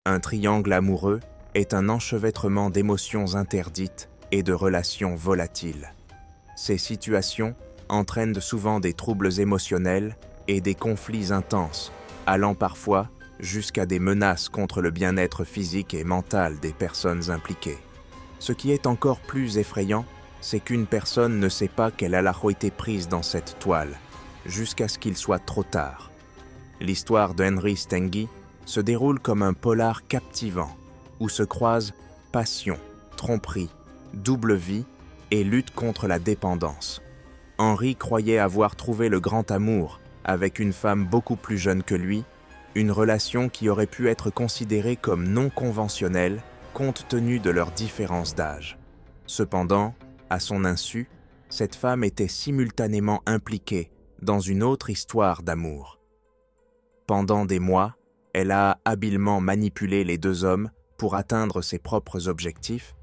Un triangle amoureux est un enchevêtrement d'émotions interdites et de relations volatiles. Ces situations entraînent souvent des troubles émotionnels et des conflits intenses, allant parfois jusqu'à des menaces contre le bien-être physique et mental des personnes impliquées. Ce qui est encore plus effrayant, c'est qu'une personne ne sait pas qu'elle a été prise dans cette toile, jusqu'à ce qu'il soit trop tard. L'histoire de Henry Stengi se déroule comme un polar captivant, où se croisent passion, tromperie, double vie et lutte contre la dépendance. Henry croyait avoir trouvé le grand amour avec une femme beaucoup plus jeune que lui, une relation qui aurait pu être considérée comme non conventionnelle compte tenu de leur différence d'âge. Cependant, à son insu, cette femme était simultanément impliquée dans une autre histoire d'amour. Pendant des mois, elle a habilement manipulé les deux hommes pour atteindre ses propres objectifs,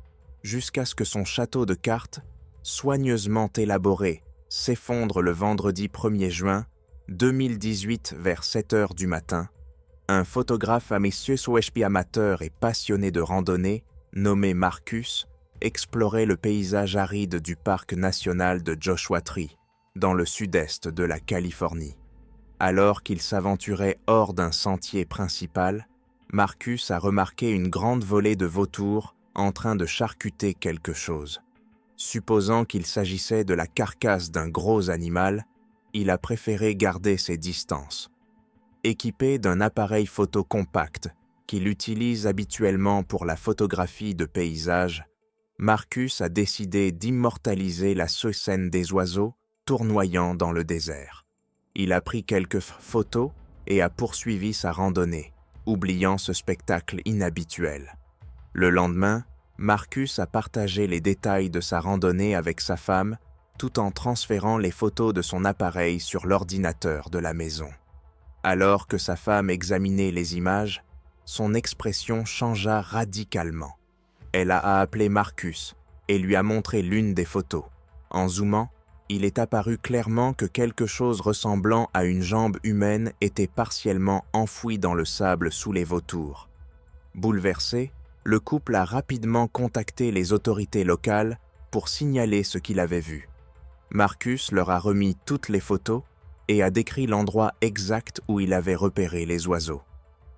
jusqu'à ce que son château de cartes, soigneusement élaboré, s'effondre le vendredi 1er juin 2018 vers 7 heures du matin. Un photographe amateur et passionné de randonnée, nommé Marcus, explorait le paysage aride du parc national de Joshua Tree, dans le sud-est de la Californie. Alors qu'il s'aventurait hors d'un sentier principal, Marcus a remarqué une grande volée de vautours en train de charcuter quelque chose. Supposant qu'il s'agissait de la carcasse d'un gros animal, il a préféré garder ses distances. Équipé d'un appareil photo compact qu'il utilise habituellement pour la photographie de paysages, Marcus a décidé d'immortaliser la scène des oiseaux tournoyant dans le désert. Il a pris quelques photos et a poursuivi sa randonnée, oubliant ce spectacle inhabituel. Le lendemain, Marcus a partagé les détails de sa randonnée avec sa femme, tout en transférant les photos de son appareil sur l'ordinateur de la maison. Alors que sa femme examinait les images, son expression changea radicalement. Elle a appelé Marcus et lui a montré l'une des photos. En zoomant, il est apparu clairement que quelque chose ressemblant à une jambe humaine était partiellement enfoui dans le sable sous les vautours. Bouleversé, le couple a rapidement contacté les autorités locales pour signaler ce qu'il avait vu. Marcus leur a remis toutes les photos et a décrit l'endroit exact où il avait repéré les oiseaux.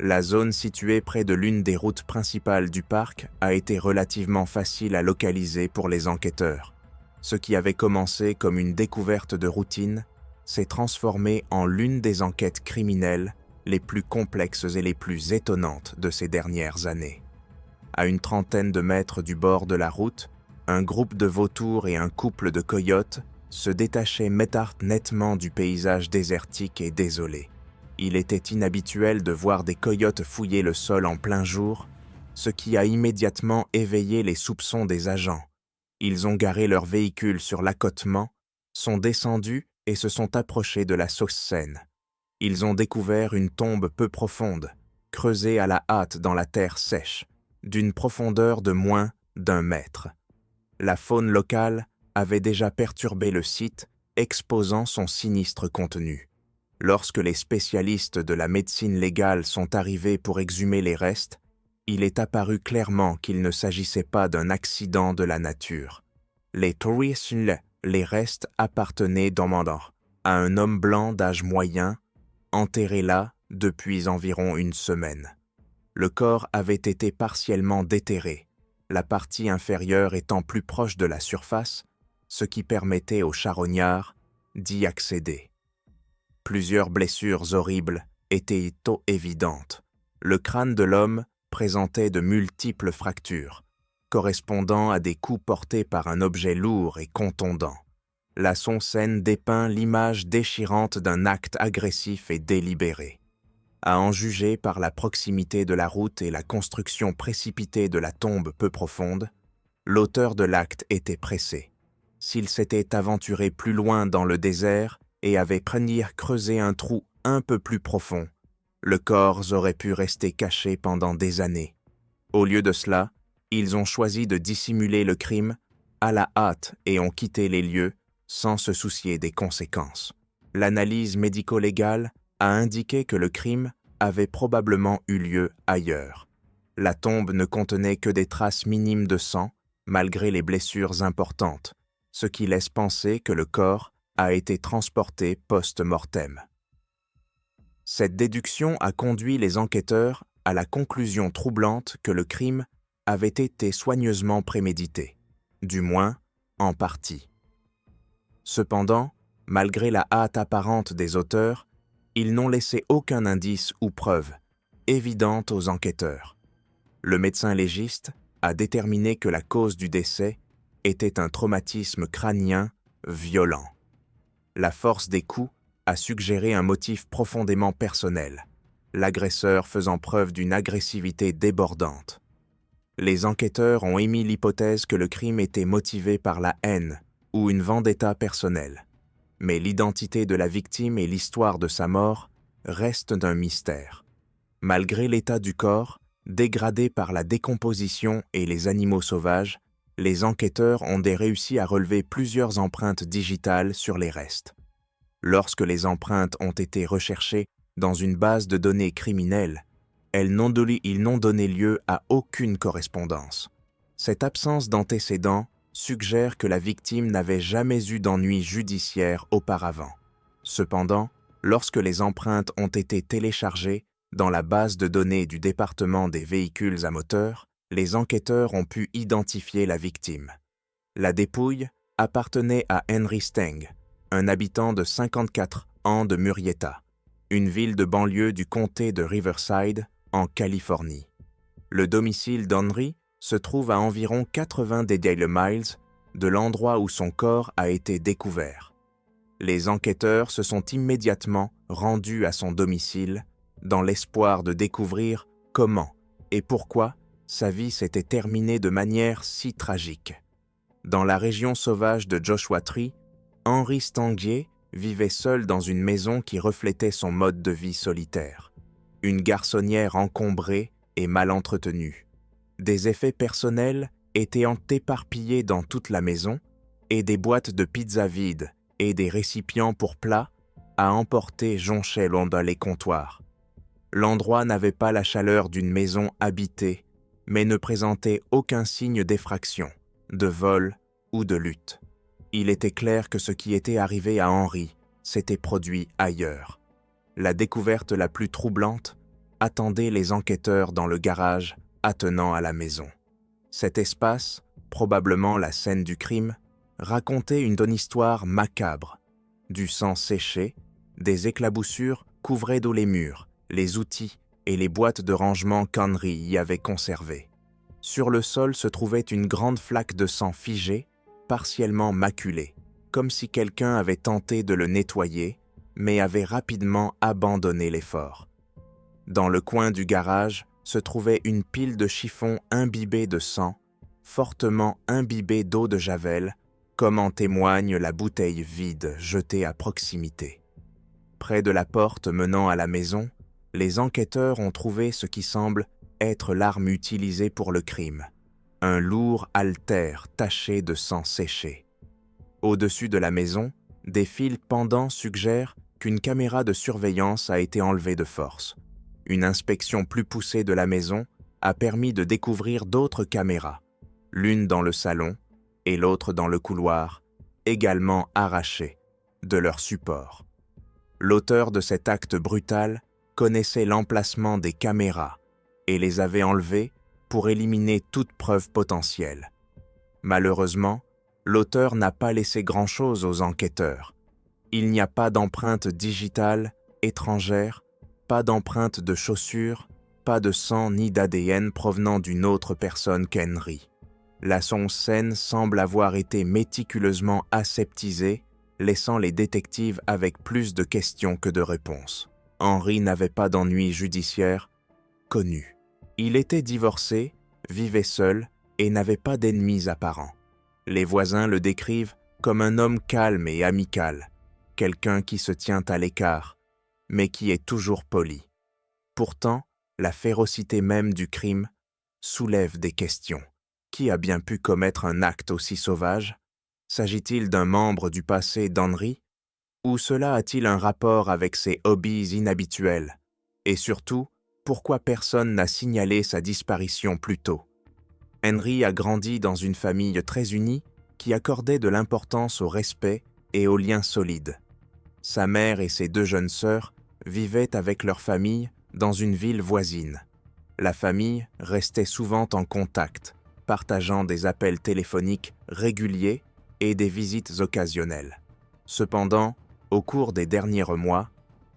La zone située près de l'une des routes principales du parc a été relativement facile à localiser pour les enquêteurs. Ce qui avait commencé comme une découverte de routine s'est transformé en l'une des enquêtes criminelles les plus complexes et les plus étonnantes de ces dernières années. À une trentaine de mètres du bord de la route, un groupe de vautours et un couple de coyotes se détachaient nettement du paysage désertique et désolé. Il était inhabituel de voir des coyotes fouiller le sol en plein jour, ce qui a immédiatement éveillé les soupçons des agents. Ils ont garé leur véhicule sur l'accotement, sont descendus et se sont approchés de la scène. Ils ont découvert une tombe peu profonde, creusée à la hâte dans la terre sèche, d'une profondeur de moins d'1 mètre. La faune locale avait déjà perturbé le site, exposant son sinistre contenu. Lorsque les spécialistes de la médecine légale sont arrivés pour exhumer les restes, il est apparu clairement qu'il ne s'agissait pas d'un accident de la nature. Les restes appartenaient à un homme blanc d'âge moyen, enterré là depuis environ 1 semaine. Le corps avait été partiellement déterré, la partie inférieure étant plus proche de la surface, ce qui permettait aux charognards d'y accéder. Plusieurs blessures horribles étaient évidentes. Le crâne de l'homme présentait de multiples fractures, correspondant à des coups portés par un objet lourd et contondant. La scène dépeint l'image déchirante d'un acte agressif et délibéré. À en juger par la proximité de la route et la construction précipitée de la tombe peu profonde, l'auteur de l'acte était pressé. S'il s'était aventuré plus loin dans le désert et avait creusé un trou un peu plus profond, le corps aurait pu rester caché pendant des années. Au lieu de cela, ils ont choisi de dissimuler le crime à la hâte et ont quitté les lieux sans se soucier des conséquences. L'analyse médico-légale a indiqué que le crime avait probablement eu lieu ailleurs. La tombe ne contenait que des traces minimes de sang, malgré les blessures importantes, ce qui laisse penser que le corps a été transporté post-mortem. Cette déduction a conduit les enquêteurs à la conclusion troublante que le crime avait été soigneusement prémédité, du moins en partie. Cependant, malgré la hâte apparente des auteurs, ils n'ont laissé aucun indice ou preuve évidente aux enquêteurs. Le médecin légiste a déterminé que la cause du décès était un traumatisme crânien violent. La force des coups a suggéré un motif profondément personnel, l'agresseur faisant preuve d'une agressivité débordante. Les enquêteurs ont émis l'hypothèse que le crime était motivé par la haine ou une vendetta personnelle, mais l'identité de la victime et l'histoire de sa mort restent d'un mystère. Malgré l'état du corps, dégradé par la décomposition et les animaux sauvages, les enquêteurs ont réussi à relever plusieurs empreintes digitales sur les restes. Lorsque les empreintes ont été recherchées dans une base de données criminelle, ils n'ont donné lieu à aucune correspondance. Cette absence d'antécédents suggère que la victime n'avait jamais eu d'ennui judiciaire auparavant. Cependant, lorsque les empreintes ont été téléchargées dans la base de données du département des véhicules à moteur, les enquêteurs ont pu identifier la victime. La dépouille appartenait à Henry Steng, un habitant de 54 ans de Murrieta, une ville de banlieue du comté de Riverside, en Californie. Le domicile d'Henry se trouve à environ 80 Daily Miles de l'endroit où son corps a été découvert. Les enquêteurs se sont immédiatement rendus à son domicile dans l'espoir de découvrir comment et pourquoi sa vie s'était terminée de manière si tragique. Dans la région sauvage de Joshua Tree, Henry Stangier vivait seul dans une maison qui reflétait son mode de vie solitaire. Une garçonnière encombrée et mal entretenue. Des effets personnels étaient éparpillés dans toute la maison et des boîtes de pizza vides et des récipients pour plats à emporter jonchaient les comptoirs. L'endroit n'avait pas la chaleur d'une maison habitée, mais ne présentait aucun signe d'effraction, de vol ou de lutte. Il était clair que ce qui était arrivé à Henry s'était produit ailleurs. La découverte la plus troublante attendait les enquêteurs dans le garage attenant à la maison. Cet espace, probablement la scène du crime, racontait une histoire macabre. Du sang séché, des éclaboussures couvraient d'eau les murs, les outils et les boîtes de rangement qu'Henry y avait conservées. Sur le sol se trouvait une grande flaque de sang figé, partiellement maculée, comme si quelqu'un avait tenté de le nettoyer, mais avait rapidement abandonné l'effort. Dans le coin du garage se trouvait une pile de chiffons imbibés de sang, fortement imbibés d'eau de javel, comme en témoigne la bouteille vide jetée à proximité. Près de la porte menant à la maison, les enquêteurs ont trouvé ce qui semble être l'arme utilisée pour le crime, un lourd haltère taché de sang séché. Au-dessus de la maison, des fils pendants suggèrent qu'une caméra de surveillance a été enlevée de force. Une inspection plus poussée de la maison a permis de découvrir d'autres caméras, l'une dans le salon et l'autre dans le couloir, également arrachées de leur support. L'auteur de cet acte brutal connaissait l'emplacement des caméras et les avait enlevées pour éliminer toute preuve potentielle. Malheureusement, l'auteur n'a pas laissé grand-chose aux enquêteurs. Il n'y a pas d'empreinte digitale étrangère, pas d'empreinte de chaussures, pas de sang ni d'ADN provenant d'une autre personne qu'Henry. La scène semble avoir été méticuleusement aseptisée, laissant les détectives avec plus de questions que de réponses. Henry n'avait pas d'ennui judiciaire connu. Il était divorcé, vivait seul et n'avait pas d'ennemis apparents. Les voisins le décrivent comme un homme calme et amical, quelqu'un qui se tient à l'écart, mais qui est toujours poli. Pourtant, la férocité même du crime soulève des questions. Qui a bien pu commettre un acte aussi sauvage? S'agit-il d'un membre du passé d'Henry? Ou cela a-t-il un rapport avec ses hobbies inhabituels? Et surtout, pourquoi personne n'a signalé sa disparition plus tôt. Henry a grandi dans une famille très unie qui accordait de l'importance au respect et aux liens solides. Sa mère et ses 2 jeunes sœurs vivaient avec leur famille dans une ville voisine. La famille restait souvent en contact, partageant des appels téléphoniques réguliers et des visites occasionnelles. Cependant, au cours des derniers mois,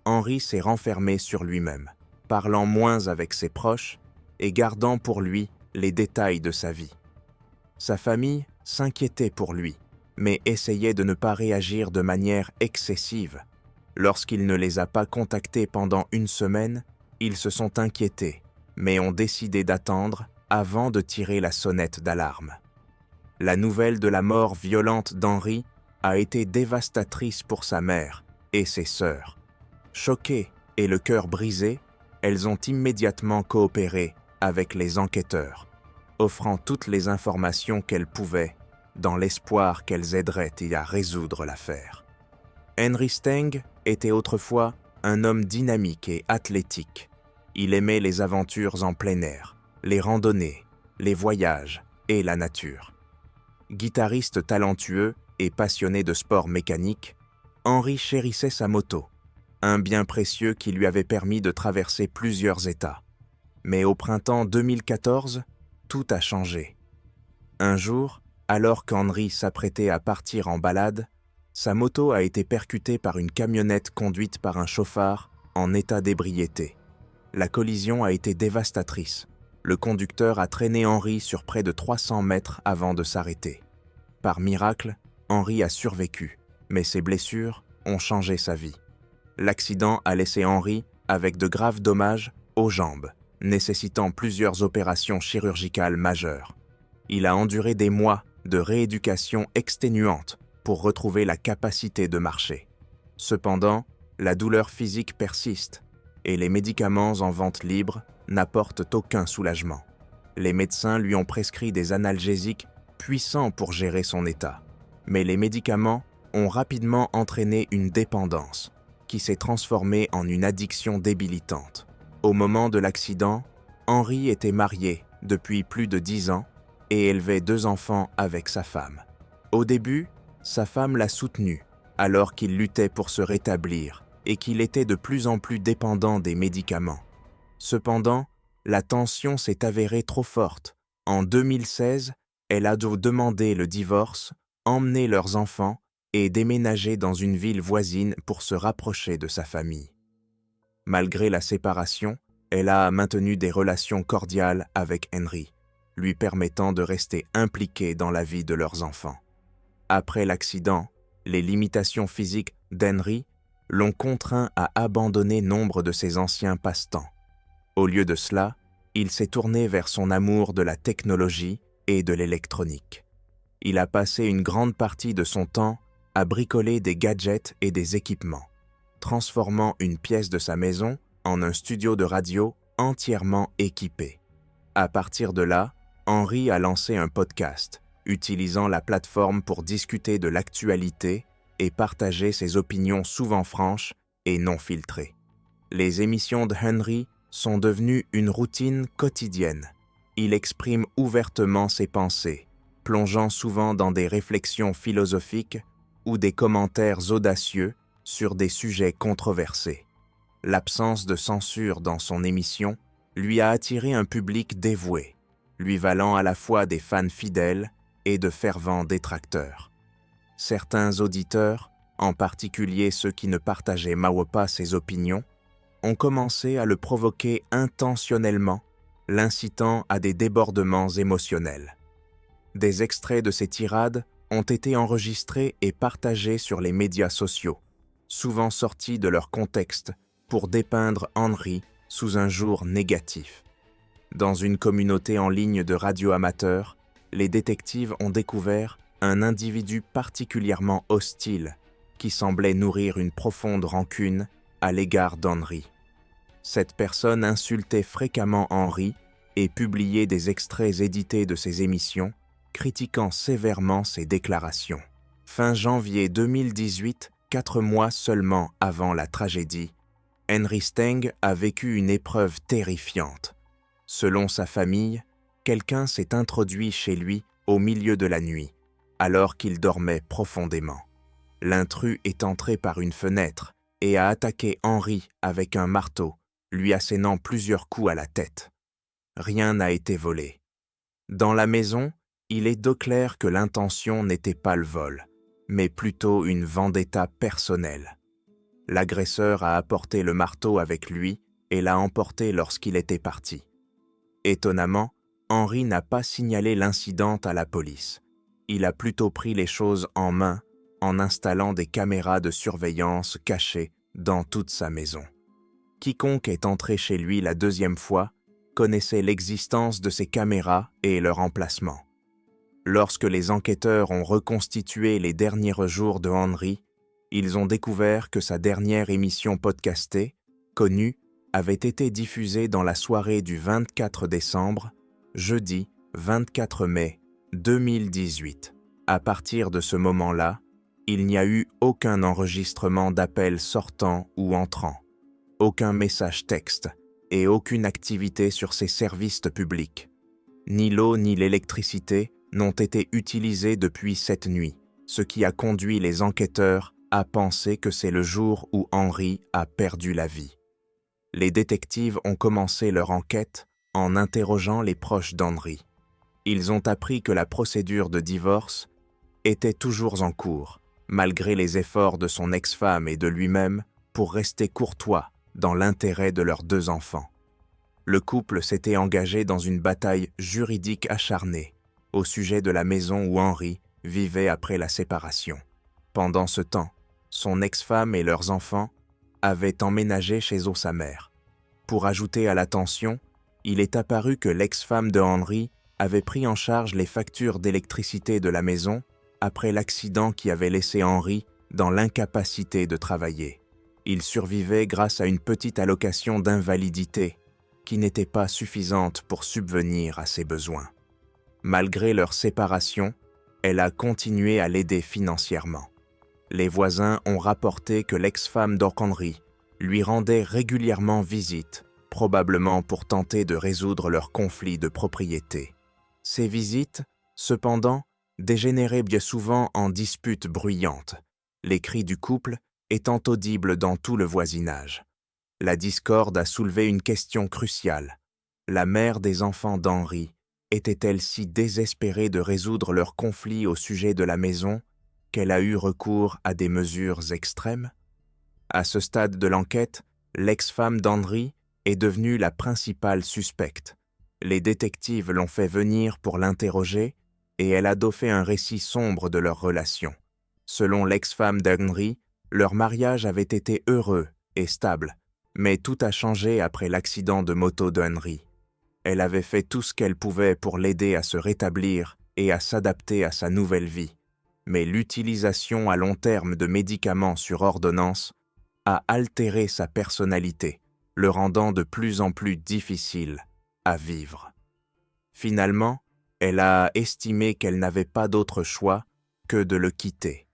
Henry s'est renfermé sur lui-même, parlant moins avec ses proches et gardant pour lui les détails de sa vie. Sa famille s'inquiétait pour lui, mais essayait de ne pas réagir de manière excessive. Lorsqu'il ne les a pas contactés pendant 1 semaine, ils se sont inquiétés, mais ont décidé d'attendre avant de tirer la sonnette d'alarme. La nouvelle de la mort violente d'Henry a été dévastatrice pour sa mère et ses sœurs. Choquées et le cœur brisé, elles ont immédiatement coopéré avec les enquêteurs, offrant toutes les informations qu'elles pouvaient, dans l'espoir qu'elles aideraient à résoudre l'affaire. Henry Steng était autrefois un homme dynamique et athlétique. Il aimait les aventures en plein air, les randonnées, les voyages et la nature. Guitariste talentueux et passionné de sport mécanique, Henry chérissait sa moto, un bien précieux qui lui avait permis de traverser plusieurs États. Mais au printemps 2014, tout a changé. Un jour, alors qu'Henry s'apprêtait à partir en balade, sa moto a été percutée par une camionnette conduite par un chauffard en état d'ébriété. La collision a été dévastatrice. Le conducteur a traîné Henry sur près de 300 mètres avant de s'arrêter. Par miracle, Henry a survécu, mais ses blessures ont changé sa vie. L'accident a laissé Henry avec de graves dommages aux jambes, nécessitant plusieurs opérations chirurgicales majeures. Il a enduré des mois de rééducation exténuante pour retrouver la capacité de marcher. Cependant, la douleur physique persiste et les médicaments en vente libre n'apportent aucun soulagement. Les médecins lui ont prescrit des analgésiques puissants pour gérer son état, mais les médicaments ont rapidement entraîné une dépendance qui s'est transformée en une addiction débilitante. Au moment de l'accident, Henry était marié depuis plus de 10 ans et élevait 2 enfants avec sa femme. Au début, sa femme l'a soutenu alors qu'il luttait pour se rétablir et qu'il était de plus en plus dépendant des médicaments. Cependant, la tension s'est avérée trop forte. En 2016, elle a dû demander le divorce, emmener leurs enfants et déménager dans une ville voisine pour se rapprocher de sa famille. Malgré la séparation, elle a maintenu des relations cordiales avec Henry, lui permettant de rester impliquée dans la vie de leurs enfants. Après l'accident, les limitations physiques d'Henry l'ont contraint à abandonner nombre de ses anciens passe-temps. Au lieu de cela, il s'est tourné vers son amour de la technologie et de l'électronique. Il a passé une grande partie de son temps à bricoler des gadgets et des équipements, transformant une pièce de sa maison en un studio de radio entièrement équipé. À partir de là, Henry a lancé un podcast, utilisant la plateforme pour discuter de l'actualité et partager ses opinions souvent franches et non filtrées. Les émissions de Henry sont devenues une routine quotidienne. Il exprime ouvertement ses pensées, plongeant souvent dans des réflexions philosophiques ou des commentaires audacieux sur des sujets controversés. L'absence de censure dans son émission lui a attiré un public dévoué, lui valant à la fois des fans fidèles et de fervents détracteurs. Certains auditeurs, en particulier ceux qui ne partageaient pas ses opinions, ont commencé à le provoquer intentionnellement, l'incitant à des débordements émotionnels. Des extraits de ses tirades ont été enregistrés et partagés sur les médias sociaux, souvent sortis de leur contexte pour dépeindre Henry sous un jour négatif. Dans une communauté en ligne de radioamateurs, les détectives ont découvert un individu particulièrement hostile qui semblait nourrir une profonde rancune à l'égard d'Henry. Cette personne insultait fréquemment Henry et publiait des extraits édités de ses émissions, critiquant sévèrement ses déclarations. Fin janvier 2018, 4 mois seulement avant la tragédie, Henry Steng a vécu une épreuve terrifiante. Selon sa famille, quelqu'un s'est introduit chez lui au milieu de la nuit, alors qu'il dormait profondément. L'intrus est entré par une fenêtre et a attaqué Henry avec un marteau, lui assénant plusieurs coups à la tête. Rien n'a été volé. Dans la maison, il est d'eau claire que l'intention n'était pas le vol, mais plutôt une vendetta personnelle. L'agresseur a apporté le marteau avec lui et l'a emporté lorsqu'il était parti. Étonnamment, Henry n'a pas signalé l'incident à la police. Il a plutôt pris les choses en main en installant des caméras de surveillance cachées dans toute sa maison. Quiconque est entré chez lui la deuxième fois connaissait l'existence de ces caméras et leur emplacement. Lorsque les enquêteurs ont reconstitué les derniers jours de Henry, ils ont découvert que sa dernière émission podcastée, connue, avait été diffusée dans la soirée du 24 décembre, jeudi 24 mai 2018. À partir de ce moment-là, il n'y a eu aucun enregistrement d'appels sortant ou entrant, aucun message texte et aucune activité sur ses services publics. Ni l'eau ni l'électricité n'ont été utilisés depuis cette nuit, ce qui a conduit les enquêteurs à penser que c'est le jour où Henry a perdu la vie. Les détectives ont commencé leur enquête en interrogeant les proches d'Henry. Ils ont appris que la procédure de divorce était toujours en cours, malgré les efforts de son ex-femme et de lui-même pour rester courtois dans l'intérêt de leurs 2 enfants. Le couple s'était engagé dans une bataille juridique acharnée au sujet de la maison où Henry vivait après la séparation. Pendant ce temps, son ex-femme et leurs enfants avaient emménagé chez sa mère. Pour ajouter à la tension, il est apparu que l'ex-femme de Henry avait pris en charge les factures d'électricité de la maison après l'accident qui avait laissé Henry dans l'incapacité de travailler. Il survivait grâce à une petite allocation d'invalidité qui n'était pas suffisante pour subvenir à ses besoins. Malgré leur séparation, elle a continué à l'aider financièrement. Les voisins ont rapporté que l'ex-femme d'Henry lui rendait régulièrement visite, probablement pour tenter de résoudre leur conflit de propriété. Ces visites, cependant, dégénéraient bien souvent en disputes bruyantes, les cris du couple étant audibles dans tout le voisinage. La discorde a soulevé une question cruciale. La mère des enfants d'Henry était-elle si désespérée de résoudre leur conflit au sujet de la maison qu'elle a eu recours à des mesures extrêmes? À ce stade de l'enquête, l'ex-femme d'Henry est devenue la principale suspecte. Les détectives l'ont fait venir pour l'interroger et elle a doffé un récit sombre de leur relation. Selon l'ex-femme d'Henry, leur mariage avait été heureux et stable, mais tout a changé après l'accident de moto d'Henry. Elle avait fait tout ce qu'elle pouvait pour l'aider à se rétablir et à s'adapter à sa nouvelle vie. Mais l'utilisation à long terme de médicaments sur ordonnance a altéré sa personnalité, le rendant de plus en plus difficile à vivre. Finalement, elle a estimé qu'elle n'avait pas d'autre choix que de le quitter.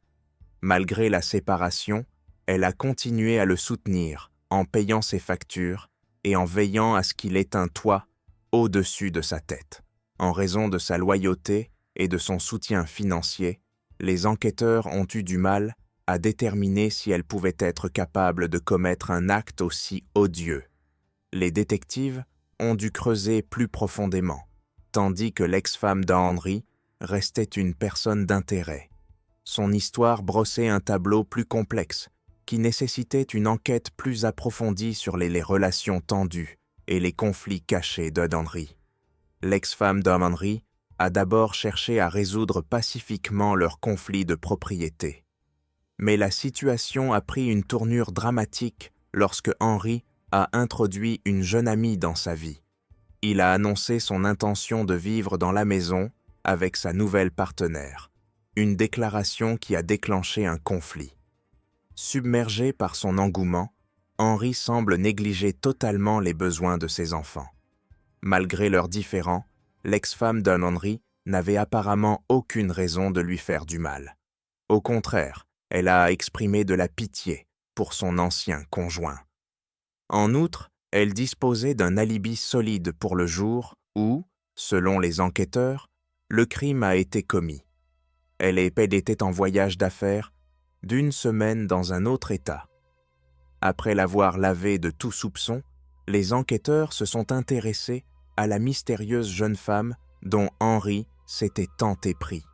Malgré la séparation, elle a continué à le soutenir en payant ses factures et en veillant à ce qu'il ait un toit au-dessus de sa tête. En raison de sa loyauté et de son soutien financier, les enquêteurs ont eu du mal à déterminer si elle pouvait être capable de commettre un acte aussi odieux. Les détectives ont dû creuser plus profondément, tandis que l'ex-femme d'Henry restait une personne d'intérêt. Son histoire brossait un tableau plus complexe qui nécessitait une enquête plus approfondie sur les relations tendues et les conflits cachés d'Henry. L'ex-femme d'Henry a d'abord cherché à résoudre pacifiquement leur conflit de propriété. Mais la situation a pris une tournure dramatique lorsque Henry a introduit une jeune amie dans sa vie. Il a annoncé son intention de vivre dans la maison avec sa nouvelle partenaire, une déclaration qui a déclenché un conflit. Submergé par son engouement, Henry semble négliger totalement les besoins de ses enfants. Malgré leurs différends, l'ex-femme d'Henry n'avait apparemment aucune raison de lui faire du mal. Au contraire, elle a exprimé de la pitié pour son ancien conjoint. En outre, elle disposait d'un alibi solide pour le jour où, selon les enquêteurs, le crime a été commis. Elle était en voyage d'affaires d'une semaine dans un autre État. Après l'avoir lavée de tout soupçon, les enquêteurs se sont intéressés à la mystérieuse jeune femme dont Henry s'était tant épris.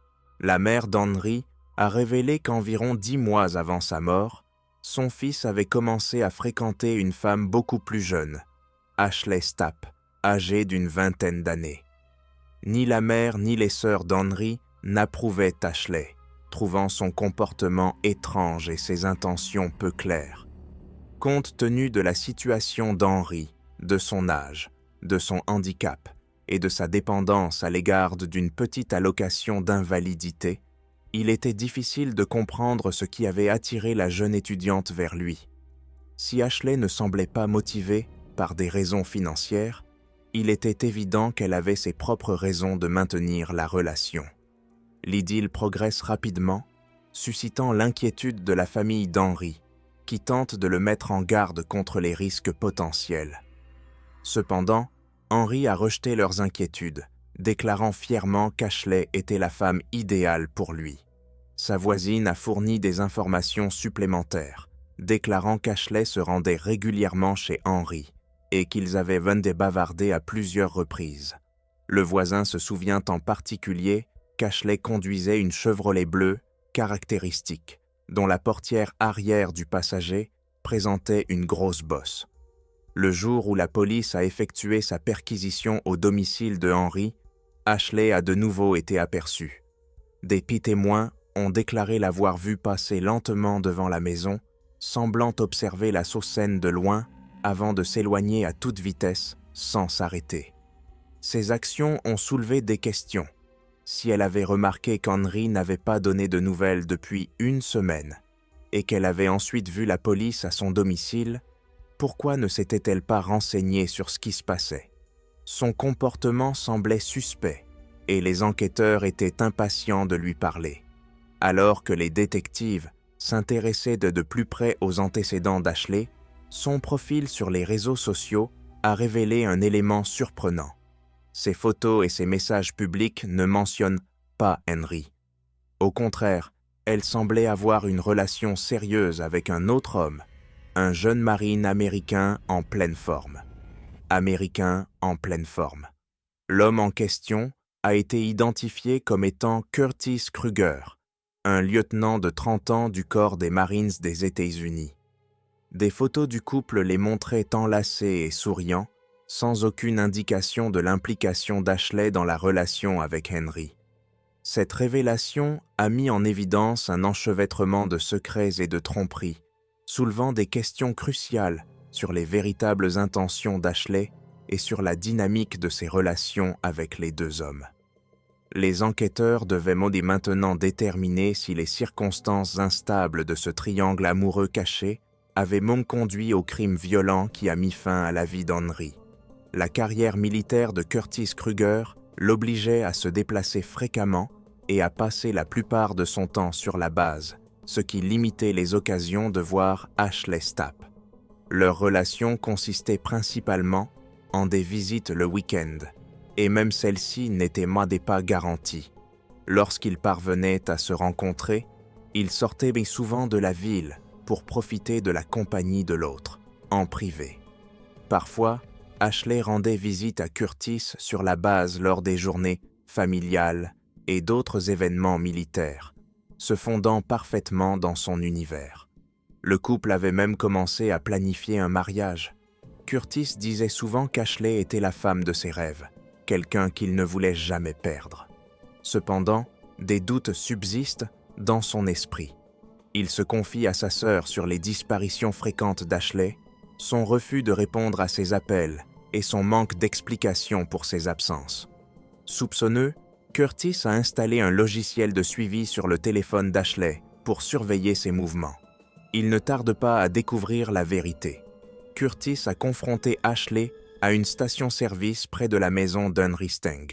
La mère d'Henry a révélé qu'environ 10 mois avant sa mort, son fils avait commencé à fréquenter une femme beaucoup plus jeune, Ashley Stapp, âgée d'une vingtaine d'années. Ni la mère ni les sœurs d'Henry n'approuvaient Ashley, trouvant son comportement étrange et ses intentions peu claires. Compte tenu de la situation d'Henry, de son âge, de son handicap et de sa dépendance à l'égard d'une petite allocation d'invalidité, il était difficile de comprendre ce qui avait attiré la jeune étudiante vers lui. Si Ashley ne semblait pas motivée par des raisons financières, il était évident qu'elle avait ses propres raisons de maintenir la relation. L'idylle progresse rapidement, suscitant l'inquiétude de la famille d'Henry, qui tente de le mettre en garde contre les risques potentiels. Cependant, Henry a rejeté leurs inquiétudes, déclarant fièrement qu'Ashley était la femme idéale pour lui. Sa voisine a fourni des informations supplémentaires, déclarant qu'Ashley se rendait régulièrement chez Henry et qu'ils avaient bavardé à plusieurs reprises. Le voisin se souvient en particulier qu'Ashley conduisait une Chevrolet bleue caractéristique, dont la portière arrière du passager présentait une grosse bosse. Le jour où la police a effectué sa perquisition au domicile de Henry, Ashley a de nouveau été aperçue. Des témoins ont déclaré l'avoir vue passer lentement devant la maison, semblant observer la scène de loin avant de s'éloigner à toute vitesse sans s'arrêter. Ces actions ont soulevé des questions. Si elle avait remarqué qu'Henry n'avait pas donné de nouvelles depuis une semaine et qu'elle avait ensuite vu la police à son domicile, pourquoi ne s'était-elle pas renseignée sur ce qui se passait? Son comportement semblait suspect et les enquêteurs étaient impatients de lui parler. Alors que les détectives s'intéressaient de plus près aux antécédents d'Ashley, son profil sur les réseaux sociaux a révélé un élément surprenant. Ses photos et ses messages publics ne mentionnent pas Henry. Au contraire, elle semblait avoir une relation sérieuse avec un autre homme, un jeune marine américain en pleine forme. L'homme en question a été identifié comme étant Curtis Kruger, un lieutenant de 30 ans du corps des Marines des États-Unis. Des photos du couple les montraient enlacés et souriants, sans aucune indication de l'implication d'Ashley dans la relation avec Henry. Cette révélation a mis en évidence un enchevêtrement de secrets et de tromperies, soulevant des questions cruciales sur les véritables intentions d'Ashley et sur la dynamique de ses relations avec les deux hommes. Les enquêteurs devaient maintenant déterminer si les circonstances instables de ce triangle amoureux caché avaient conduit au crime violent qui a mis fin à la vie d'Henry. La carrière militaire de Curtis Kruger l'obligeait à se déplacer fréquemment et à passer la plupart de son temps sur la base, ce qui limitait les occasions de voir Ashley Stapp. Leur relation consistait principalement en des visites le week-end, et même celle-ci n'était pas garantie. Lorsqu'ils parvenaient à se rencontrer, ils sortaient souvent de la ville pour profiter de la compagnie de l'autre, en privé. Parfois, Ashley rendait visite à Curtis sur la base lors des journées familiales et d'autres événements militaires, se fondant parfaitement dans son univers. Le couple avait même commencé à planifier un mariage. Curtis disait souvent qu'Ashley était la femme de ses rêves, quelqu'un qu'il ne voulait jamais perdre. Cependant, des doutes subsistent dans son esprit. Il se confie à sa sœur sur les disparitions fréquentes d'Ashley, son refus de répondre à ses appels et son manque d'explication pour ses absences. Soupçonneux, Curtis a installé un logiciel de suivi sur le téléphone d'Ashley pour surveiller ses mouvements. Il ne tarde pas à découvrir la vérité. Curtis a confronté Ashley à une station-service près de la maison d'Henry Steng.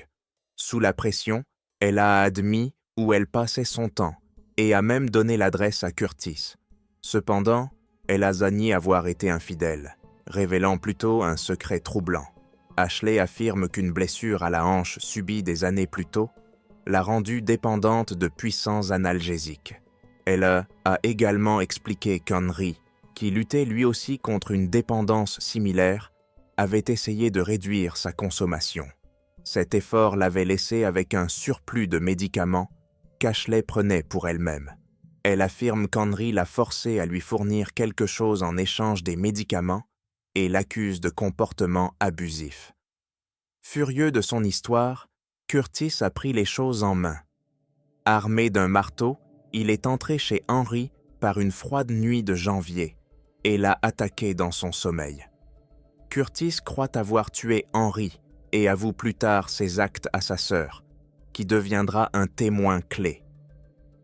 Sous la pression, elle a admis où elle passait son temps et a même donné l'adresse à Curtis. Cependant, elle a nié avoir été infidèle, révélant plutôt un secret troublant. Ashley affirme qu'une blessure à la hanche subie des années plus tôt l'a rendue dépendante de puissants analgésiques. Elle a également expliqué qu'Henry, qui luttait lui aussi contre une dépendance similaire, avait essayé de réduire sa consommation. Cet effort l'avait laissé avec un surplus de médicaments qu'Ashley prenait pour elle-même. Elle affirme qu'Henry l'a forcé à lui fournir quelque chose en échange des médicaments et l'accuse de comportement abusif. Furieux de son histoire, Curtis a pris les choses en main. Armé d'un marteau, il est entré chez Henry par une froide nuit de janvier et l'a attaqué dans son sommeil. Curtis croit avoir tué Henry et avoue plus tard ses actes à sa sœur, qui deviendra un témoin clé.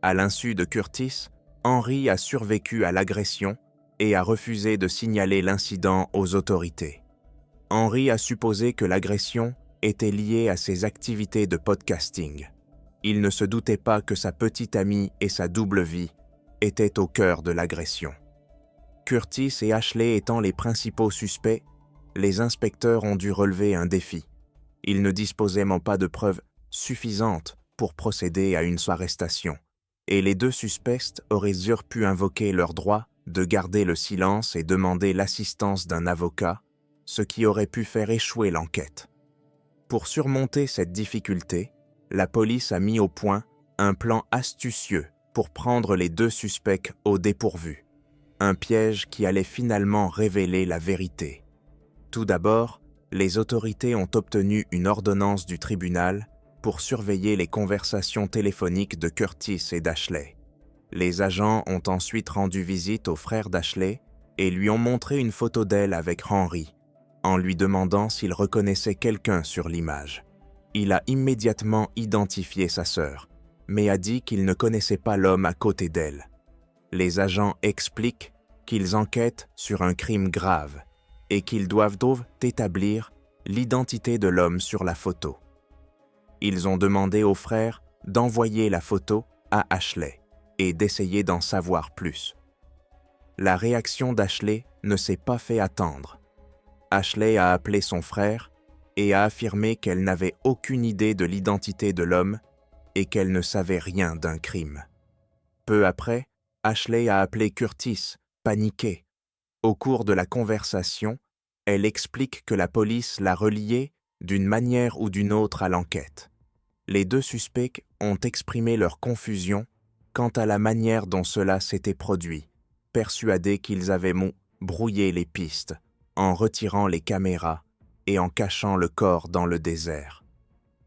À l'insu de Curtis, Henry a survécu à l'agression et a refusé de signaler l'incident aux autorités. Henry a supposé que l'agression était liée à ses activités de podcasting. Il ne se doutait pas que sa petite amie et sa double vie étaient au cœur de l'agression. Curtis et Ashley étant les principaux suspects, les inspecteurs ont dû relever un défi. Ils ne disposaient même pas de preuves suffisantes pour procéder à une arrestation, et les deux suspects auraient pu invoquer leur droit de garder le silence et demander l'assistance d'un avocat, ce qui aurait pu faire échouer l'enquête. Pour surmonter cette difficulté, la police a mis au point un plan astucieux pour prendre les deux suspects au dépourvu, un piège qui allait finalement révéler la vérité. Tout d'abord, les autorités ont obtenu une ordonnance du tribunal pour surveiller les conversations téléphoniques de Curtis et d'Ashley. Les agents ont ensuite rendu visite au frère d'Ashley et lui ont montré une photo d'elle avec Henry, en lui demandant s'il reconnaissait quelqu'un sur l'image. Il a immédiatement identifié sa sœur, mais a dit qu'il ne connaissait pas l'homme à côté d'elle. Les agents expliquent qu'ils enquêtent sur un crime grave et qu'ils doivent établir l'identité de l'homme sur la photo. Ils ont demandé au frère d'envoyer la photo à Ashley et d'essayer d'en savoir plus. La réaction d'Ashley ne s'est pas fait attendre. Ashley a appelé son frère et a affirmé qu'elle n'avait aucune idée de l'identité de l'homme et qu'elle ne savait rien d'un crime. Peu après, Ashley a appelé Curtis, paniquée. Au cours de la conversation, elle explique que la police l'a reliée d'une manière ou d'une autre à l'enquête. Les deux suspects ont exprimé leur confusion quant à la manière dont cela s'était produit, persuadés qu'ils avaient brouillé les pistes en retirant les caméras et en cachant le corps dans le désert.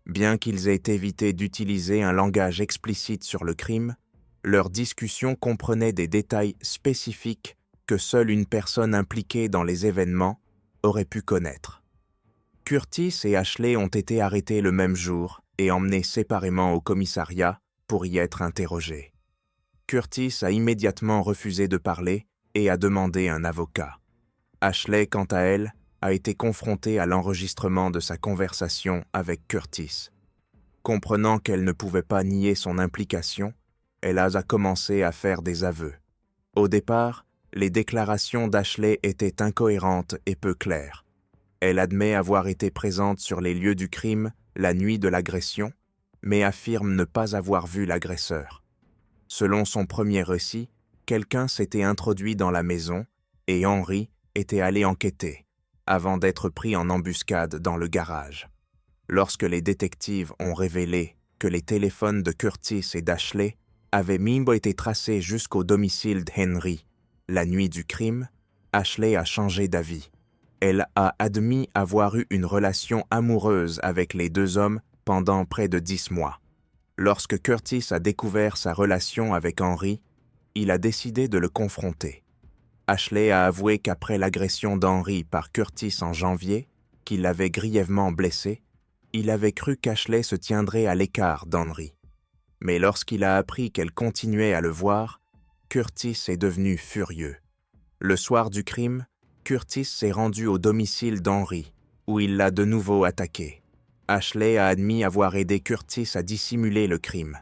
Bien qu'ils aient évité d'utiliser un langage explicite sur le crime, leur discussion comprenait des détails spécifiques que seule une personne impliquée dans les événements aurait pu connaître. Curtis et Ashley ont été arrêtés le même jour et emmenés séparément au commissariat pour y être interrogés. Curtis a immédiatement refusé de parler et a demandé un avocat. Ashley, quant à elle, a été confrontée à l'enregistrement de sa conversation avec Curtis. Comprenant qu'elle ne pouvait pas nier son implication, elle a commencé à faire des aveux. Au départ, les déclarations d'Ashley étaient incohérentes et peu claires. Elle admet avoir été présente sur les lieux du crime la nuit de l'agression, mais affirme ne pas avoir vu l'agresseur. Selon son premier récit, quelqu'un s'était introduit dans la maison et Henry était allé enquêter, avant d'être pris en embuscade dans le garage. Lorsque les détectives ont révélé que les téléphones de Curtis et d'Ashley avaient même été tracés jusqu'au domicile d'Henry la nuit du crime, Ashley a changé d'avis. Elle a admis avoir eu une relation amoureuse avec les deux hommes pendant près de 10 mois. Lorsque Curtis a découvert sa relation avec Henry, il a décidé de le confronter. Ashley a avoué qu'après l'agression d'Henry par Curtis en janvier, qui l'avait grièvement blessé, il avait cru qu'Ashley se tiendrait à l'écart d'Henry. Mais lorsqu'il a appris qu'elle continuait à le voir, Curtis est devenu furieux. Le soir du crime, Curtis s'est rendu au domicile d'Henry, où il l'a de nouveau attaqué. Ashley a admis avoir aidé Curtis à dissimuler le crime.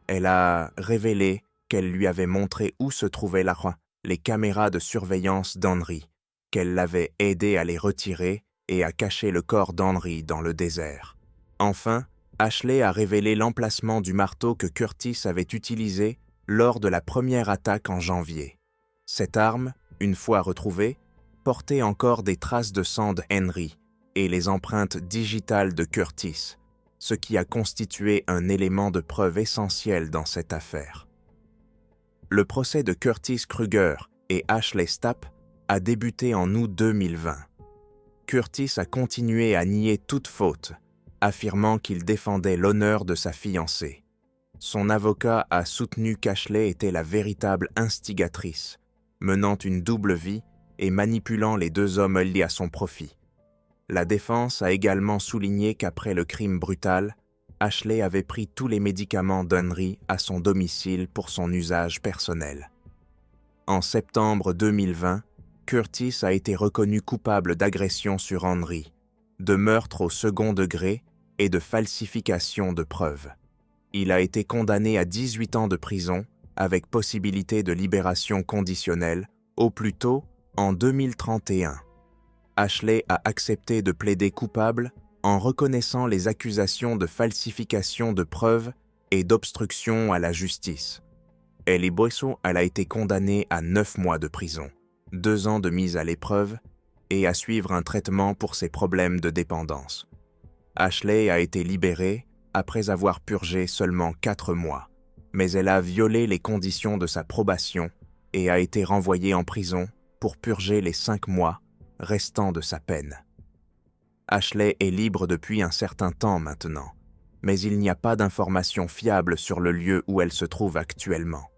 Elle a révélé qu'elle lui avait montré où se trouvaient les caméras de surveillance d'Henry qu'elle l'avait aidé à les retirer et à cacher le corps d'Henry dans le désert. Enfin, Ashley a révélé l'emplacement du marteau que Curtis avait utilisé lors de la première attaque en janvier. Cette arme, une fois retrouvée, portait encore des traces de sang de Henry et les empreintes digitales de Curtis, ce qui a constitué un élément de preuve essentiel dans cette affaire. Le procès de Curtis Kruger et Ashley Stapp a débuté en août 2020. Curtis a continué à nier toute faute, affirmant qu'il défendait l'honneur de sa fiancée. Son avocat a soutenu qu'Ashley était la véritable instigatrice, menant une double vie et manipulant les deux hommes liés à son profit. La défense a également souligné qu'après le crime brutal, Ashley avait pris tous les médicaments d'Henry à son domicile pour son usage personnel. En septembre 2020, Curtis a été reconnu coupable d'agression sur Henry, de meurtre au second degré et de falsification de preuves. Il a été condamné à 18 ans de prison avec possibilité de libération conditionnelle au plus tôt en 2031. Ashley a accepté de plaider coupable en reconnaissant les accusations de falsification de preuves et d'obstruction à la justice. Ellie Boisseau, elle a été condamnée à 9 mois de prison, 2 ans de mise à l'épreuve et à suivre un traitement pour ses problèmes de dépendance. Ashley a été libérée après avoir purgé seulement 4 mois, mais elle a violé les conditions de sa probation et a été renvoyée en prison pour purger les 5 mois restants de sa peine. Ashley est libre depuis un certain temps maintenant, mais il n'y a pas d'informations fiables sur le lieu où elle se trouve actuellement.